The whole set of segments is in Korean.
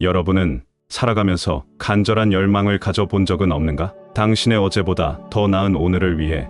여러분은 살아가면서 간절한 열망을 가져본 적은 없는가? 당신의 어제보다 더 나은 오늘을 위해.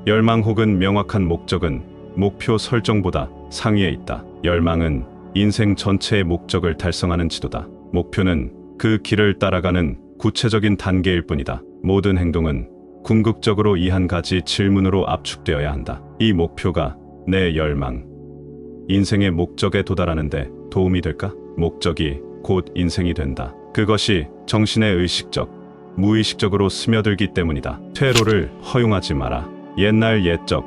열망 혹은 명확한 목적은 목표 설정보다 상위에 있다. 열망은 인생 전체의 목적을 달성하는 지도다. 목표는 그 길을 따라가는 구체적인 단계일 뿐이다. 모든 행동은 궁극적으로 이 한 가지 질문으로 압축되어야 한다. 이 목표가 내 열망, 인생의 목적에 도달하는데 도움이 될까? 목적이 곧 인생이 된다. 그것이 정신의 의식적, 무의식적으로 스며들기 때문이다. 퇴로를 허용하지 마라. 옛날 옛적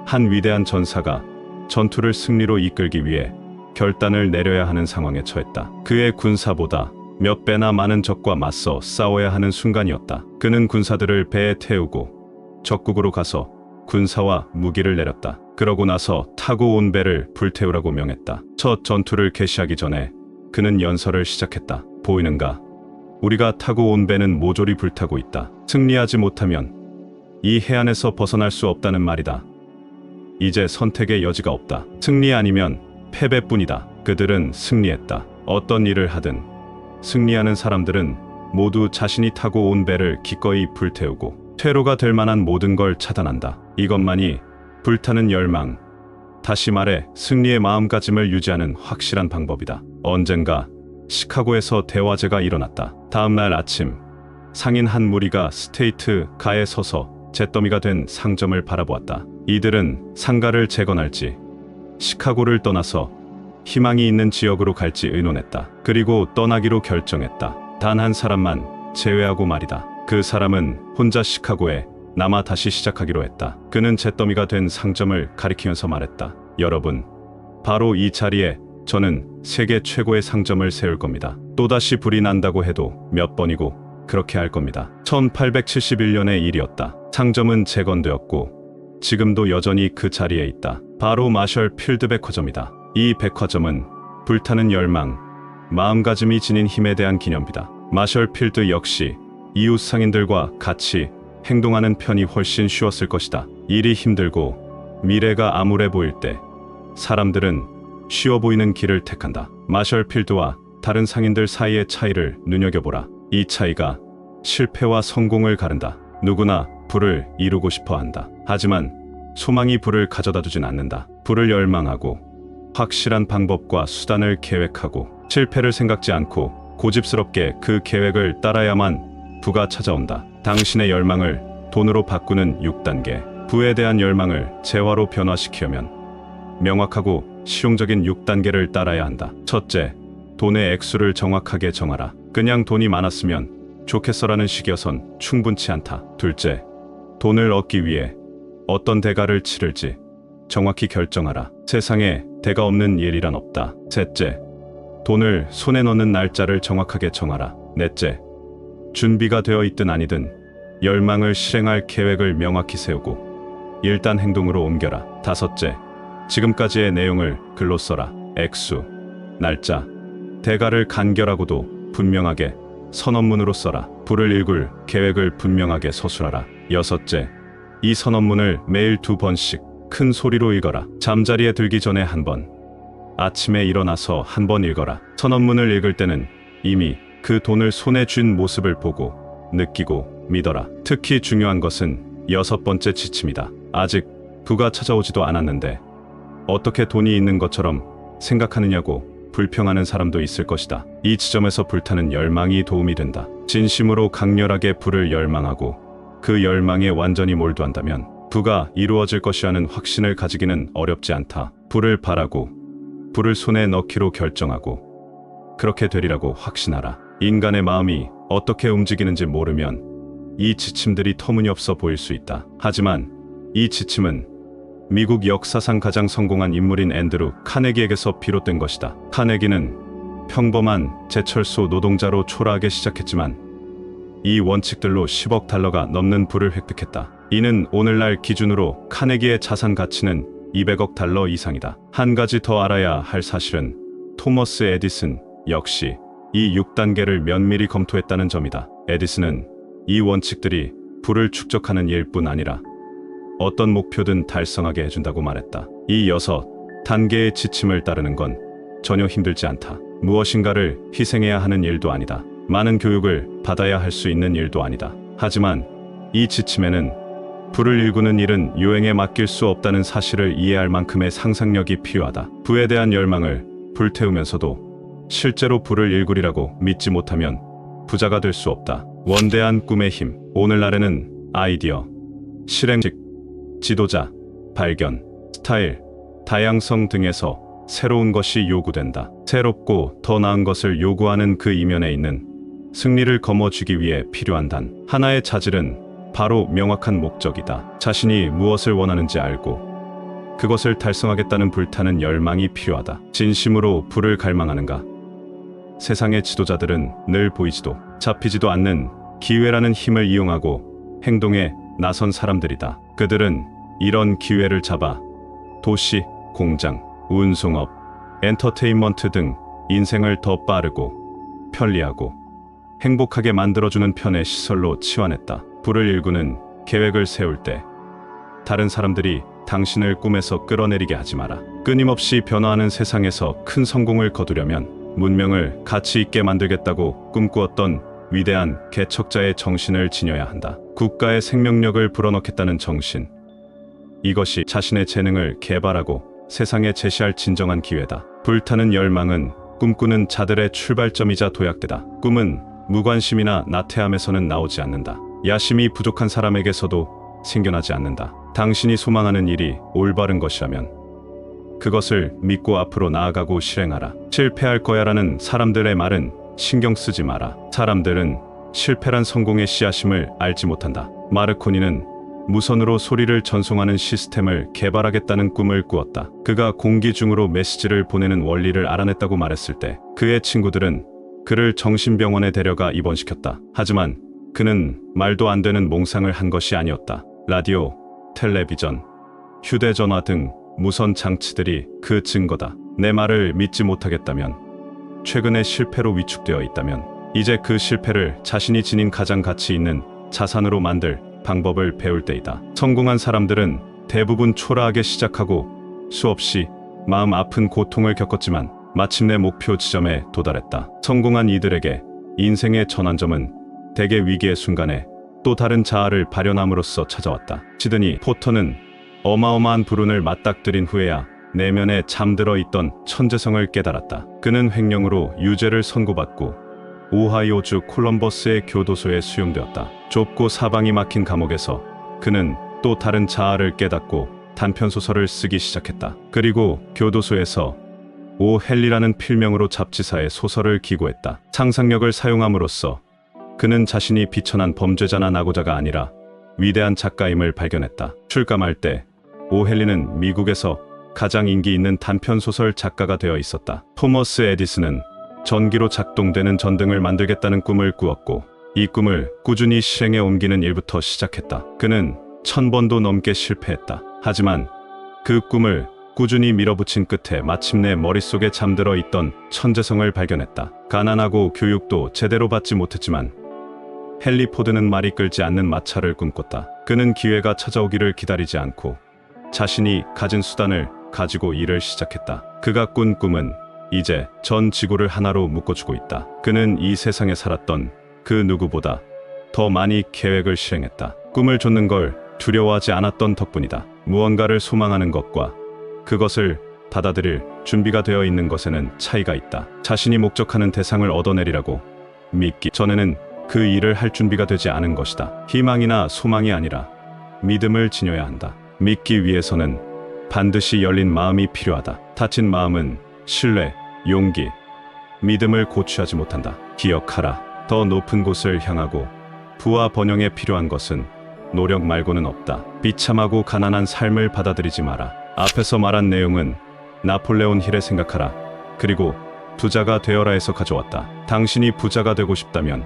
한 위대한 전사가 전투를 승리로 이끌기 위해 결단을 내려야 하는 상황에 처했다. 그의 군사보다 몇 배나 많은 적과 맞서 싸워야 하는 순간이었다. 그는 군사들을 배에 태우고 적국으로 가서 군사와 무기를 내렸다. 그러고 나서 타고 온 배를 불태우라고 명했다. 첫 전투를 개시하기 전에 그는 연설을 시작했다. 보이는가? 우리가 타고 온 배는 모조리 불타고 있다. 승리하지 못하면 이 해안에서 벗어날 수 없다는 말이다. 이제 선택의 여지가 없다. 승리 아니면 패배뿐이다. 그들은 승리했다. 어떤 일을 하든 승리하는 사람들은 모두 자신이 타고 온 배를 기꺼이 불태우고 퇴로가 될 만한 모든 걸 차단한다. 이것만이 불타는 열망, 다시 말해 승리의 마음가짐을 유지하는 확실한 방법이다. 언젠가 시카고에서 대화제가 일어났다. 다음 날 아침, 상인 한 무리가 스테이트 가에 서서 잿더미가 된 상점을 바라보았다. 이들은 상가를 재건할지 시카고를 떠나서 희망이 있는 지역으로 갈지 의논했다. 그리고 떠나기로 결정했다. 단 한 사람만 제외하고 말이다. 그 사람은 혼자 시카고에 남아 다시 시작하기로 했다. 그는 잿더미가 된 상점을 가리키면서 말했다. 여러분, 바로 이 자리에 저는 세계 최고의 상점을 세울 겁니다. 또다시 불이 난다고 해도 몇 번이고 그렇게 할 겁니다. 1871년의 일이었다. 상점은 재건되었고 지금도 여전히 그 자리에 있다. 바로 마셜 필드 백화점이다. 이 백화점은 불타는 열망, 마음가짐이 지닌 힘에 대한 기념비다. 마셜 필드 역시 이웃 상인들과 같이 행동하는 편이 훨씬 쉬웠을 것이다. 일이 힘들고 미래가 암울해 보일 때 사람들은 쉬워 보이는 길을 택한다. 마셜 필드와 다른 상인들 사이의 차이를 눈여겨보라. 이 차이가 실패와 성공을 가른다. 누구나 부를 이루고 싶어 한다. 하지만 소망이 부를 가져다 두진 않는다. 부를 열망하고 확실한 방법과 수단을 계획하고 실패를 생각지 않고 고집스럽게 그 계획을 따라야만 부가 찾아온다. 당신의 열망을 돈으로 바꾸는 6단계. 부에 대한 열망을 재화로 변화시키려면 명확하고 실용적인 6단계를 따라야 한다. 첫째, 돈의 액수를 정확하게 정하라. 그냥 돈이 많았으면 좋겠어라는 식이어선 충분치 않다. 둘째, 돈을 얻기 위해 어떤 대가를 치를지 정확히 결정하라. 세상에 대가 없는 일이란 없다. 셋째, 돈을 손에 넣는 날짜를 정확하게 정하라. 넷째, 준비가 되어 있든 아니든 열망을 실행할 계획을 명확히 세우고 일단 행동으로 옮겨라. 다섯째, 지금까지의 내용을 글로 써라. 액수, 날짜, 대가를 간결하고도 분명하게 선언문으로 써라. 부를 일굴 계획을 분명하게 서술하라. 여섯째, 이 선언문을 매일 2번씩 큰 소리로 읽어라. 잠자리에 들기 전에 한 번, 아침에 일어나서 한 번 읽어라. 선언문을 읽을 때는 이미 그 돈을 손에 쥔 모습을 보고 느끼고 믿어라. 특히 중요한 것은 6번째 지침이다. 아직 부가 찾아오지도 않았는데 어떻게 돈이 있는 것처럼 생각하느냐고 불평하는 사람도 있을 것이다. 이 지점에서 불타는 열망이 도움이 된다. 진심으로 강렬하게 부를 열망하고 그 열망에 완전히 몰두한다면 부가 이루어질 것이라는 확신을 가지기는 어렵지 않다. 부를 바라고 부를 손에 넣기로 결정하고 그렇게 되리라고 확신하라. 인간의 마음이 어떻게 움직이는지 모르면 이 지침들이 터무니없어 보일 수 있다. 하지만 이 지침은 미국 역사상 가장 성공한 인물인 앤드루 카네기에게서 비롯된 것이다. 카네기는 평범한 제철소 노동자로 초라하게 시작했지만 이 원칙들로 10억 달러가 넘는 부를 획득했다. 이는 오늘날 기준으로 카네기의 자산 가치는 200억 달러 이상이다. 한 가지 더 알아야 할 사실은 토머스 에디슨 역시 이 6단계를 면밀히 검토했다는 점이다. 에디슨은 이 원칙들이 부를 축적하는 일뿐 아니라 어떤 목표든 달성하게 해준다고 말했다. 이 6 단계의 지침을 따르는 건 전혀 힘들지 않다. 무엇인가를 희생해야 하는 일도 아니다. 많은 교육을 받아야 할 수 있는 일도 아니다. 하지만 이 지침에는 불을 일구는 일은 요행에 맡길 수 없다는 사실을 이해할 만큼의 상상력이 필요하다. 부에 대한 열망을 불태우면서도 실제로 불을 일구리라고 믿지 못하면 부자가 될 수 없다. 원대한 꿈의 힘. 오늘날에는 아이디어, 실행직, 지도자, 발견, 스타일, 다양성 등에서 새로운 것이 요구된다. 새롭고 더 나은 것을 요구하는 그 이면에 있는 승리를 거머쥐기 위해 필요한 단 하나의 자질은 바로 명확한 목적이다. 자신이 무엇을 원하는지 알고 그것을 달성하겠다는 불타는 열망이 필요하다. 진심으로 불을 갈망하는가? 세상의 지도자들은 늘 보이지도 잡히지도 않는 기회라는 힘을 이용하고 행동에 나선 사람들이다. 그들은 이런 기회를 잡아 도시, 공장, 운송업, 엔터테인먼트 등 인생을 더 빠르고 편리하고 행복하게 만들어주는 편의 시설로 치환했다. 불을 일구는 계획을 세울 때 다른 사람들이 당신을 꿈에서 끌어내리게 하지 마라. 끊임없이 변화하는 세상에서 큰 성공을 거두려면 문명을 가치 있게 만들겠다고 꿈꾸었던 위대한 개척자의 정신을 지녀야 한다. 국가의 생명력을 불어넣겠다는 정신. 이것이 자신의 재능을 개발하고 세상에 제시할 진정한 기회다. 불타는 열망은 꿈꾸는 자들의 출발점이자 도약대다. 꿈은 무관심이나 나태함에서는 나오지 않는다. 야심이 부족한 사람에게서도 생겨나지 않는다. 당신이 소망하는 일이 올바른 것이라면 그것을 믿고 앞으로 나아가고 실행하라. 실패할 거야라는 사람들의 말은 신경 쓰지 마라. 사람들은 실패란 성공의 씨앗임을 알지 못한다. 마르코니는 무선으로 소리를 전송하는 시스템을 개발하겠다는 꿈을 꾸었다. 그가 공기 중으로 메시지를 보내는 원리를 알아냈다고 말했을 때 그의 친구들은 그를 정신병원에 데려가 입원시켰다. 하지만 그는 말도 안 되는 몽상을 한 것이 아니었다. 라디오, 텔레비전, 휴대전화 등 무선 장치들이 그 증거다. 내 말을 믿지 못하겠다면, 최근의 실패로 위축되어 있다면 이제 그 실패를 자신이 지닌 가장 가치 있는 자산으로 만들 방법을 배울 때이다. 성공한 사람들은 대부분 초라하게 시작하고 수없이 마음 아픈 고통을 겪었지만 마침내 목표 지점에 도달했다. 성공한 이들에게 인생의 전환점은 대개 위기의 순간에 또 다른 자아를 발현함으로써 찾아왔다. 시드니 포터는 어마어마한 불운을 맞닥뜨린 후에야 내면에 잠들어 있던 천재성을 깨달았다. 그는 횡령으로 유죄를 선고받고 오하이오주 콜럼버스의 교도소에 수용되었다. 좁고 사방이 막힌 감옥에서 그는 또 다른 자아를 깨닫고 단편소설을 쓰기 시작했다. 그리고 교도소에서 오 헨리라는 필명으로 잡지사에 소설을 기고했다. 상상력을 사용함으로써 그는 자신이 비천한 범죄자나 낙오자가 아니라 위대한 작가임을 발견했다. 출감할 때 오 헨리는 미국에서 가장 인기 있는 단편소설 작가가 되어 있었다. 토머스 에디슨은 전기로 작동되는 전등을 만들겠다는 꿈을 꾸었고 이 꿈을 꾸준히 실행에 옮기는 일부터 시작했다. 그는 1000번도 넘게 실패했다. 하지만 그 꿈을 꾸준히 밀어붙인 끝에 마침내 머릿속에 잠들어 있던 천재성을 발견했다. 가난하고 교육도 제대로 받지 못했지만 헨리 포드는 말이 끓지 않는 마차를 꿈꿨다. 그는 기회가 찾아오기를 기다리지 않고 자신이 가진 수단을 가지고 일을 시작했다. 그가 꾼 꿈은 이제 전 지구를 하나로 묶어주고 있다. 그는 이 세상에 살았던 그 누구보다 더 많이 계획을 실행했다. 꿈을 쫓는 걸 두려워하지 않았던 덕분이다. 무언가를 소망하는 것과 그것을 받아들일 준비가 되어 있는 것에는 차이가 있다. 자신이 목적하는 대상을 얻어내리라고 믿기 전에는 그 일을 할 준비가 되지 않은 것이다. 희망이나 소망이 아니라 믿음을 지녀야 한다. 믿기 위해서는 반드시 열린 마음이 필요하다. 닫힌 마음은 신뢰, 용기, 믿음을 고취하지 못한다. 기억하라. 더 높은 곳을 향하고 부와 번영에 필요한 것은 노력 말고는 없다. 비참하고 가난한 삶을 받아들이지 마라. 앞에서 말한 내용은 나폴레온 힐의 생각하라. 그리고 부자가 되어라에서 가져왔다. 당신이 부자가 되고 싶다면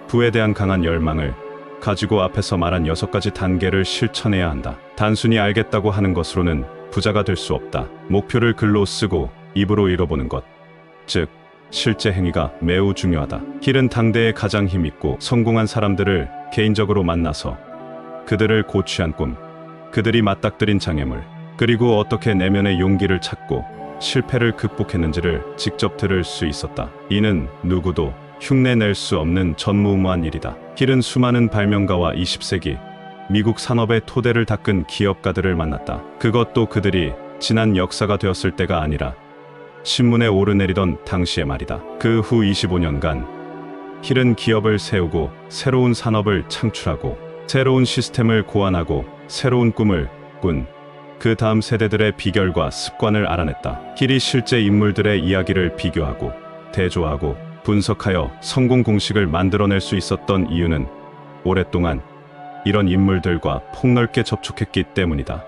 부에 대한 강한 열망을 가지고 앞에서 말한 6가지 단계를 실천해야 한다. 단순히 알겠다고 하는 것으로는 부자가 될 수 없다. 목표를 글로 쓰고 입으로 잃어보는 것, 즉 실제 행위가 매우 중요하다. 힐은 당대에 가장 힘있고 성공한 사람들을 개인적으로 만나서 그들을 고취한 꿈, 그들이 맞닥뜨린 장애물, 그리고 어떻게 내면의 용기를 찾고 실패를 극복했는지를 직접 들을 수 있었다. 이는 누구도 흉내낼 수 없는 전무후무한 일이다. 힐은 수많은 발명가와 20세기 미국 산업의 토대를 닦은 기업가들을 만났다. 그것도 그들이 지난 역사가 되었을 때가 아니라 신문에 오르내리던 당시의 말이다. 그 후 25년간 힐은 기업을 세우고 새로운 산업을 창출하고 새로운 시스템을 고안하고 새로운 꿈을 꾼 그 다음 세대들의 비결과 습관을 알아냈다. 힐이 실제 인물들의 이야기를 비교하고 대조하고 분석하여 성공 공식을 만들어낼 수 있었던 이유는 오랫동안 이런 인물들과 폭넓게 접촉했기 때문이다.